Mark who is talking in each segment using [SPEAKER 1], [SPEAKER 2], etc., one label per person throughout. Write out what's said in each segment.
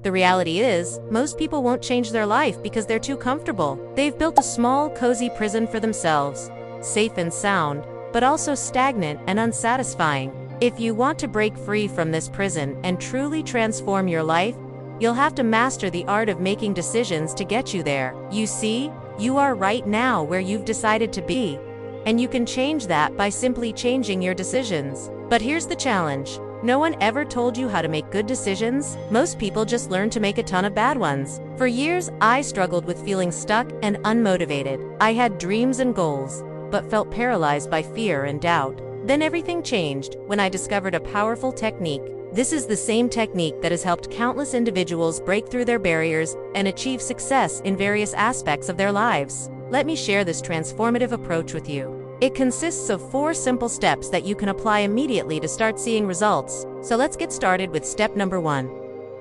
[SPEAKER 1] The reality is, most people won't change their life because they're too comfortable. They've built a small, cozy prison for themselves, safe and sound, but also stagnant and unsatisfying. If you want to break free from this prison and truly transform your life, you'll have to master the art of making decisions to get you there. You see, you are right now where you've decided to be, and you can change that by simply changing your decisions. But here's the challenge. No one ever told you how to make good decisions. Most people just learn to make a ton of bad ones. For years, I struggled with feeling stuck and unmotivated. I had dreams and goals, but felt paralyzed by fear and doubt. Then everything changed when I discovered a powerful technique. This is the same technique that has helped countless individuals break through their barriers and achieve success in various aspects of their lives. Let me share this transformative approach with you. It consists of 4 simple steps that you can apply immediately to start seeing results. So let's get started with step number 1.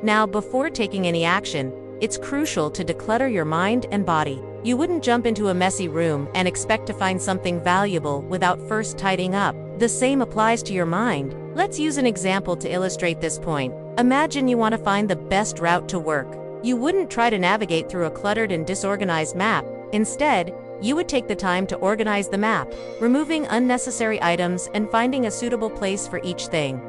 [SPEAKER 1] Now, before taking any action, it's crucial to declutter your mind and body. You wouldn't jump into a messy room and expect to find something valuable without first tidying up. The same applies to your mind. Let's use an example to illustrate this point. Imagine you want to find the best route to work. You wouldn't try to navigate through a cluttered and disorganized map. Instead, you would take the time to organize the map, removing unnecessary items and finding a suitable place for each thing.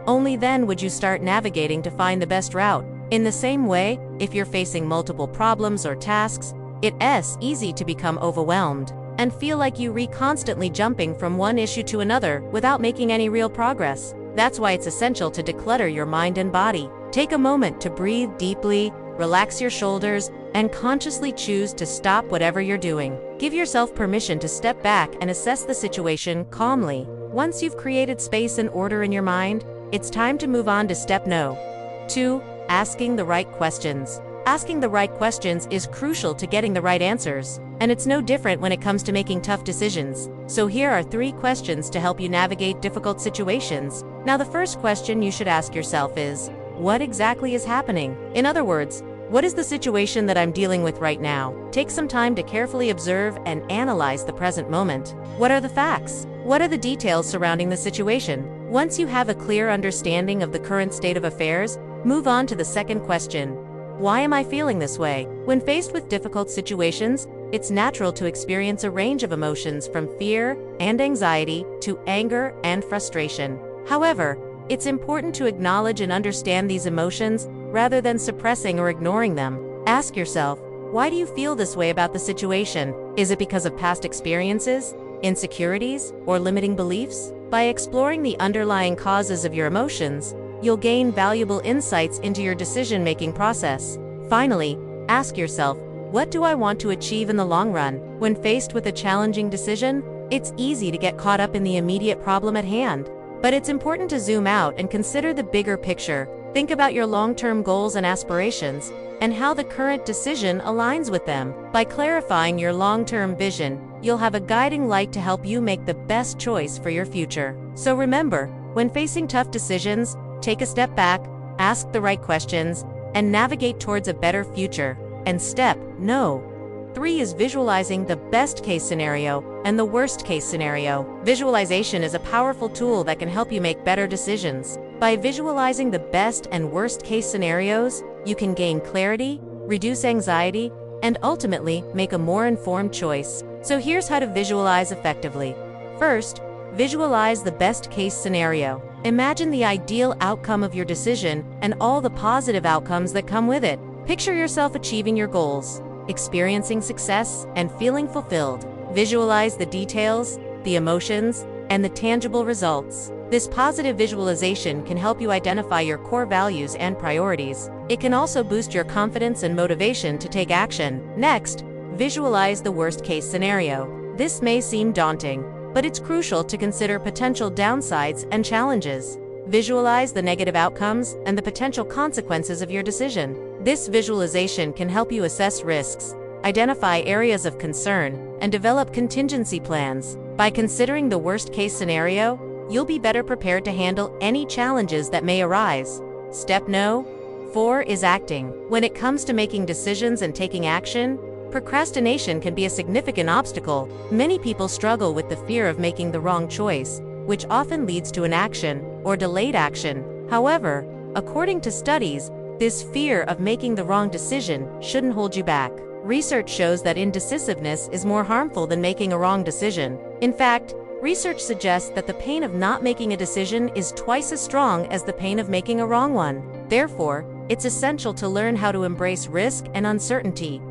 [SPEAKER 1] Only then would you start navigating to find the best route. In the same way, if you're facing multiple problems or tasks, it's easy to become overwhelmed and feel like you're constantly jumping from one issue to another without making any real progress. That's why it's essential to declutter your mind and body. Take a moment to breathe deeply, relax your shoulders, and consciously choose to stop whatever you're doing. Give yourself permission to step back and assess the situation calmly. Once you've created space and order in your mind, it's time to move on to step 2. Asking the right questions. Asking the right questions is crucial to getting the right answers, and it's no different when it comes to making tough decisions. So here are 3 questions to help you navigate difficult situations. Now, the first question you should ask yourself is, what exactly is happening? In other words, what is the situation that I'm dealing with right now? Take some time to carefully observe and analyze the present moment. What are the facts? What are the details surrounding the situation? Once you have a clear understanding of the current state of affairs, move on to the second question. Why am I feeling this way? When faced with difficult situations, it's natural to experience a range of emotions from fear and anxiety to anger and frustration. However, it's important to acknowledge and understand these emotions rather than suppressing or ignoring them. Ask yourself, why do you feel this way about the situation? Is it because of past experiences, insecurities, or limiting beliefs? By exploring the underlying causes of your emotions, you'll gain valuable insights into your decision-making process. Finally, ask yourself, what do I want to achieve in the long run? When faced with a challenging decision, it's easy to get caught up in the immediate problem at hand. But it's important to zoom out and consider the bigger picture. Think about your long-term goals and aspirations, and how the current decision aligns with them. By clarifying your long-term vision, you'll have a guiding light to help you make the best choice for your future. So remember, when facing tough decisions, take a step back, ask the right questions, and navigate towards a better future. And step 3 is visualizing the best-case scenario and the worst-case scenario. Visualization is a powerful tool that can help you make better decisions. By visualizing the best and worst-case scenarios, you can gain clarity, reduce anxiety, and ultimately make a more informed choice. So here's how to visualize effectively. First, visualize the best-case scenario. Imagine the ideal outcome of your decision and all the positive outcomes that come with it. Picture yourself achieving your goals, experiencing success, and feeling fulfilled. Visualize the details, the emotions, and the tangible results. This positive visualization can help you identify your core values and priorities. It can also boost your confidence and motivation to take action. Next, visualize the worst-case scenario. This may seem daunting, but it's crucial to consider potential downsides and challenges. Visualize the negative outcomes and the potential consequences of your decision. This visualization can help you assess risks, identify areas of concern, and develop contingency plans. By considering the worst-case scenario, you'll be better prepared to handle any challenges that may arise. Step 4 is acting. When it comes to making decisions and taking action, procrastination can be a significant obstacle. Many people struggle with the fear of making the wrong choice, which often leads to inaction or delayed action. However, according to studies, This fear of making the wrong decision shouldn't hold you back. Research shows that indecisiveness is more harmful than making a wrong decision. In fact, research suggests that the pain of not making a decision is twice as strong as the pain of making a wrong one. Therefore, it's essential to learn how to embrace risk and uncertainty.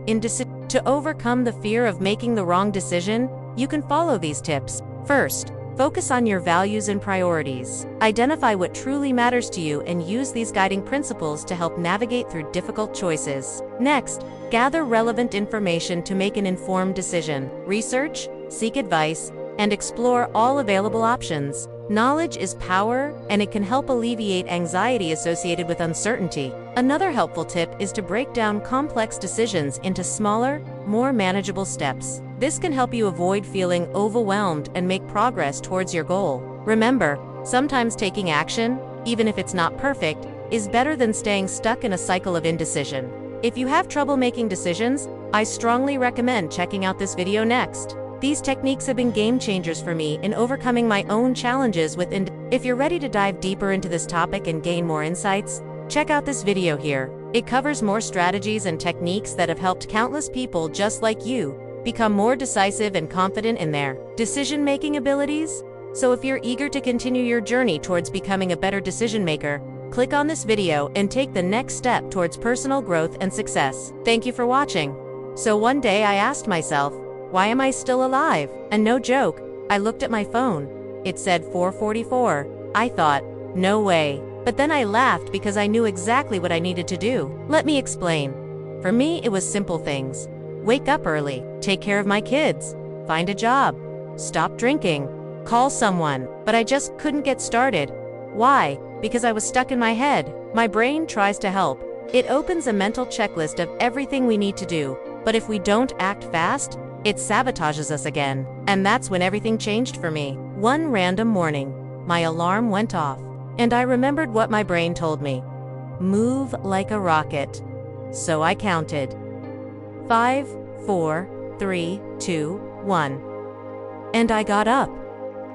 [SPEAKER 1] To overcome the fear of making the wrong decision, you can follow these tips. First, focus on your values and priorities. Identify what truly matters to you and use these guiding principles to help navigate through difficult choices. Next, gather relevant information to make an informed decision. Research, seek advice, and explore all available options. Knowledge is power, and it can help alleviate anxiety associated with uncertainty. Another helpful tip is to break down complex decisions into smaller, more manageable steps. This can help you avoid feeling overwhelmed and make progress towards your goal. Remember, sometimes taking action, even if it's not perfect, is better than staying stuck in a cycle of indecision. If you have trouble making decisions, I strongly recommend checking out this video next. These techniques have been game changers for me in overcoming my own challenges with If you're ready to dive deeper into this topic and gain more insights, check out this video here. It covers more strategies and techniques that have helped countless people just like you become more decisive and confident in their decision-making abilities. So if you're eager to continue your journey towards becoming a better decision maker, click on this video and take the next step towards personal growth and success. Thank you for watching. So one day I asked myself, why am I still alive? And no joke, I looked at my phone. It said 4:44. I thought, no way. But then I laughed because I knew exactly what I needed to do. Let me explain. For me, it was simple things. Wake up early, take care of my kids, find a job, stop drinking, call someone. But I just couldn't get started. Why? Because I was stuck in my head. My brain tries to help. It opens a mental checklist of everything we need to do. But if we don't act fast, it sabotages us again. And that's when everything changed for me. One random morning, my alarm went off, and I remembered what my brain told me. Move like a rocket. So I counted. 5, 4, 3, 2, 1. And I got up.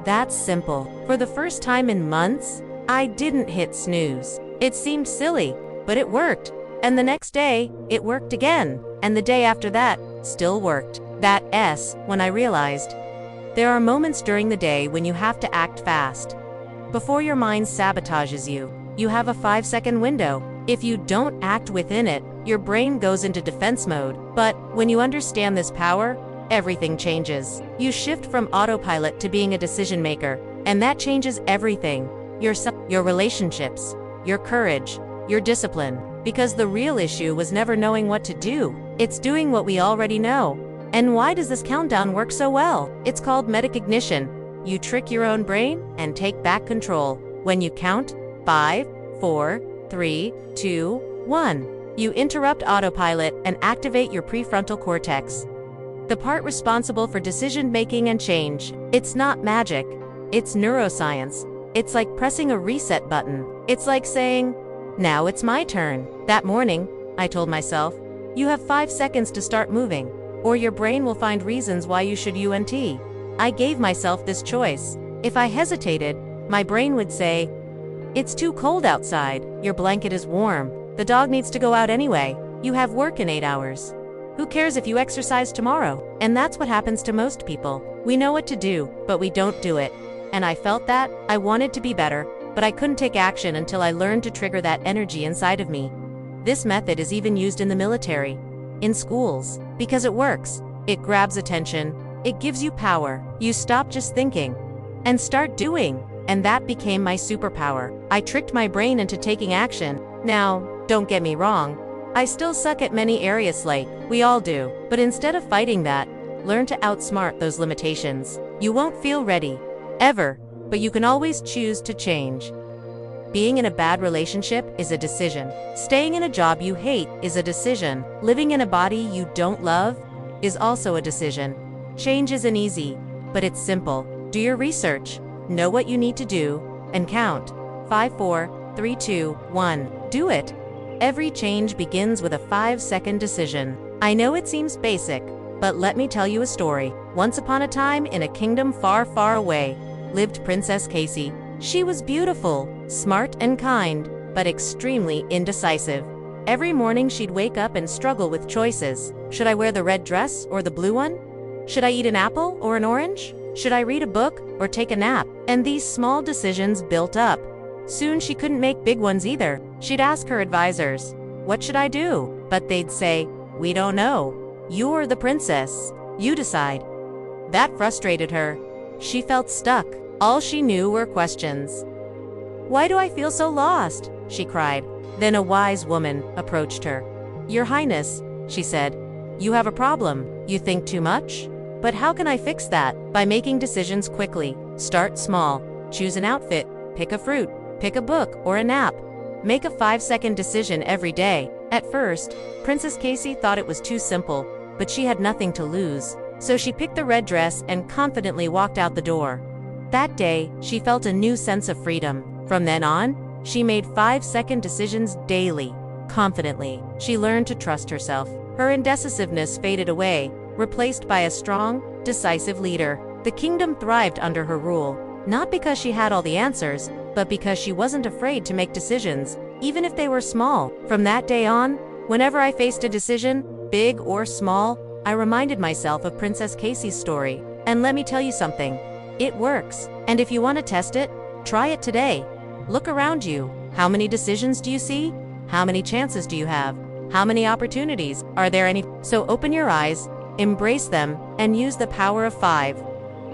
[SPEAKER 1] That's simple. For the first time in months, I didn't hit snooze. It seemed silly, but it worked. And the next day, it worked again. And the day after that, still worked. That's when I realized there are moments during the day when you have to act fast. Before your mind sabotages you, you have a 5-second window. If you don't act within it, your brain goes into defense mode. But when you understand this power, everything changes. You shift from autopilot to being a decision maker, and that changes everything. Your relationships, your courage, your discipline. Because the real issue was never knowing what to do. It's doing what we already know. And why does this countdown work so well? It's called metacognition. You trick your own brain and take back control. When you count 5, 4, 3, 2, 1, you interrupt autopilot and activate your prefrontal cortex, the part responsible for decision-making and change. It's not magic. It's neuroscience. It's like pressing a reset button. It's like saying, now it's my turn. That morning, I told myself, you have 5 seconds to start moving, or your brain will find reasons why you should UNT. I gave myself this choice. If I hesitated, my brain would say, it's too cold outside, your blanket is warm, the dog needs to go out anyway, you have work in 8 hours. Who cares if you exercise tomorrow? And that's what happens to most people. We know what to do, but we don't do it. And I felt that. I wanted to be better, but I couldn't take action until I learned to trigger that energy inside of me. This method is even used in the military, in schools, because it works. It grabs attention, it gives you power. You stop just thinking and start doing. And that became my superpower. I tricked my brain into taking action. Now, don't get me wrong, I still suck at many areas like we all do. But instead of fighting that, learn to outsmart those limitations. You won't feel ready, ever, but you can always choose to change. Being in a bad relationship is a decision. Staying in a job you hate is a decision. Living in a body you don't love is also a decision. Change isn't easy, but it's simple. Do your research, know what you need to do, and count. 5, 4, 3, 2, 1. Do it. Every change begins with a 5-second decision. I know it seems basic, but let me tell you a story. Once upon a time, in a kingdom far, far away, lived Princess Casey. She was beautiful, smart and kind, but extremely indecisive. Every morning she'd wake up and struggle with choices. Should I wear the red dress or the blue one? Should I eat an apple or an orange? Should I read a book or take a nap? And these small decisions built up. Soon she couldn't make big ones either. She'd ask her advisors, "What should I do?" But they'd say, "We don't know. You're the princess. You decide." That frustrated her. She felt stuck. All she knew were questions. "Why do I feel so lost?" she cried. Then a wise woman approached her. "Your Highness," she said, "you have a problem. You think too much? But how can I fix that?" "By making decisions quickly. Start small. Choose an outfit, pick a fruit, pick a book or a nap. Make a 5-second decision every day." At first, Princess Casey thought it was too simple, but she had nothing to lose. So she picked the red dress and confidently walked out the door. That day, she felt a new sense of freedom. From then on, she made 5-second decisions daily. Confidently, she learned to trust herself. Her indecisiveness faded away, replaced by a strong, decisive leader. The kingdom thrived under her rule, not because she had all the answers, but because she wasn't afraid to make decisions, even if they were small. From that day on, whenever I faced a decision, big or small, I reminded myself of Princess Casey's story. And let me tell you something, it works. And if you want to test it, try it today. Look around you. How many decisions do you see? How many chances do you have? How many opportunities? Are there any? So open your eyes, embrace them, and use the power of 5.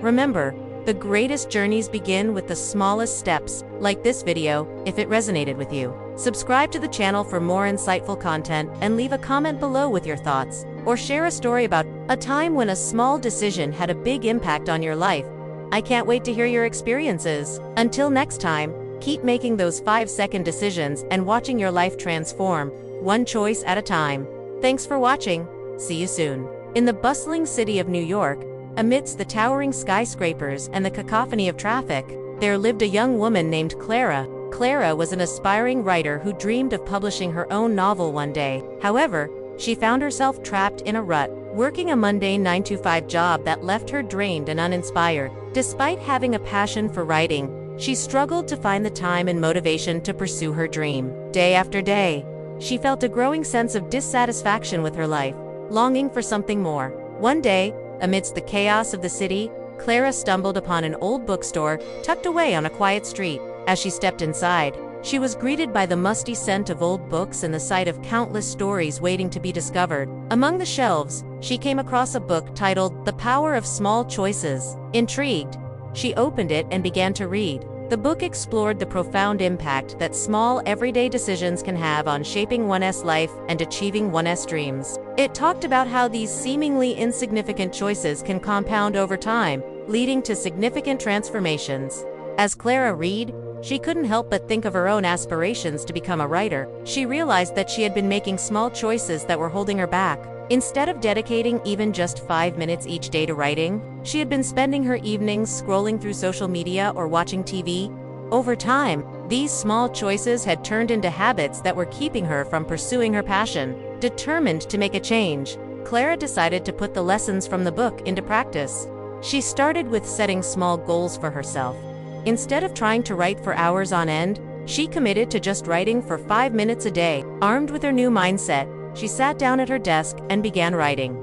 [SPEAKER 1] Remember, the greatest journeys begin with the smallest steps. Like this video, if it resonated with you. Subscribe to the channel for more insightful content and leave a comment below with your thoughts. Or share a story about a time when a small decision had a big impact on your life. I can't wait to hear your experiences. Until next time, keep making those 5-second decisions and watching your life transform, one choice at a time. Thanks for watching. See you soon. In the bustling city of New York, amidst the towering skyscrapers and the cacophony of traffic, there lived a young woman named Clara. Clara was an aspiring writer who dreamed of publishing her own novel one day. However, she found herself trapped in a rut, working a mundane 9-to-5 job that left her drained and uninspired. Despite having a passion for writing, she struggled to find the time and motivation to pursue her dream. Day after day, she felt a growing sense of dissatisfaction with her life, longing for something more. One day, amidst the chaos of the city, Clara stumbled upon an old bookstore tucked away on a quiet street. As she stepped inside, she was greeted by the musty scent of old books and the sight of countless stories waiting to be discovered. Among the shelves, she came across a book titled The Power of Small Choices. Intrigued, she opened it and began to read. The book explored the profound impact that small, everyday decisions can have on shaping one's life and achieving one's dreams. It talked about how these seemingly insignificant choices can compound over time, leading to significant transformations. As Clara read, she couldn't help but think of her own aspirations to become a writer. She realized that she had been making small choices that were holding her back. Instead of dedicating even just 5 minutes each day to writing, she had been spending her evenings scrolling through social media or watching TV. Over time, these small choices had turned into habits that were keeping her from pursuing her passion. Determined to make a change, Clara decided to put the lessons from the book into practice. She started with setting small goals for herself. Instead of trying to write for hours on end, she committed to just writing for 5 minutes a day. Armed with her new mindset, she sat down at her desk and began writing.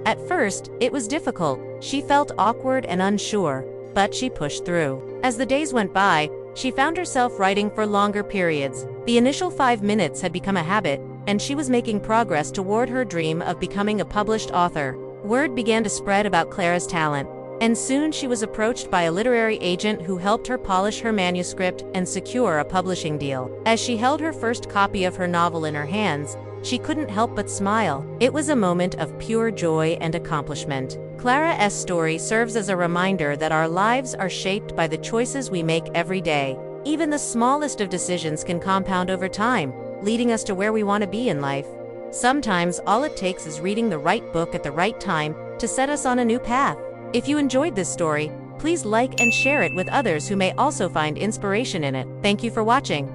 [SPEAKER 1] At first, it was difficult. She felt awkward and unsure, but she pushed through. As the days went by, she found herself writing for longer periods. The initial 5 minutes had become a habit, and she was making progress toward her dream of becoming a published author. Word began to spread about Clara's talent, and soon she was approached by a literary agent who helped her polish her manuscript and secure a publishing deal. As she held her first copy of her novel in her hands, she couldn't help but smile. It was a moment of pure joy and accomplishment. Clara's story serves as a reminder that our lives are shaped by the choices we make every day. Even the smallest of decisions can compound over time, leading us to where we want to be in life. Sometimes all it takes is reading the right book at the right time to set us on a new path. If you enjoyed this story, please like and share it with others who may also find inspiration in it. Thank you for watching.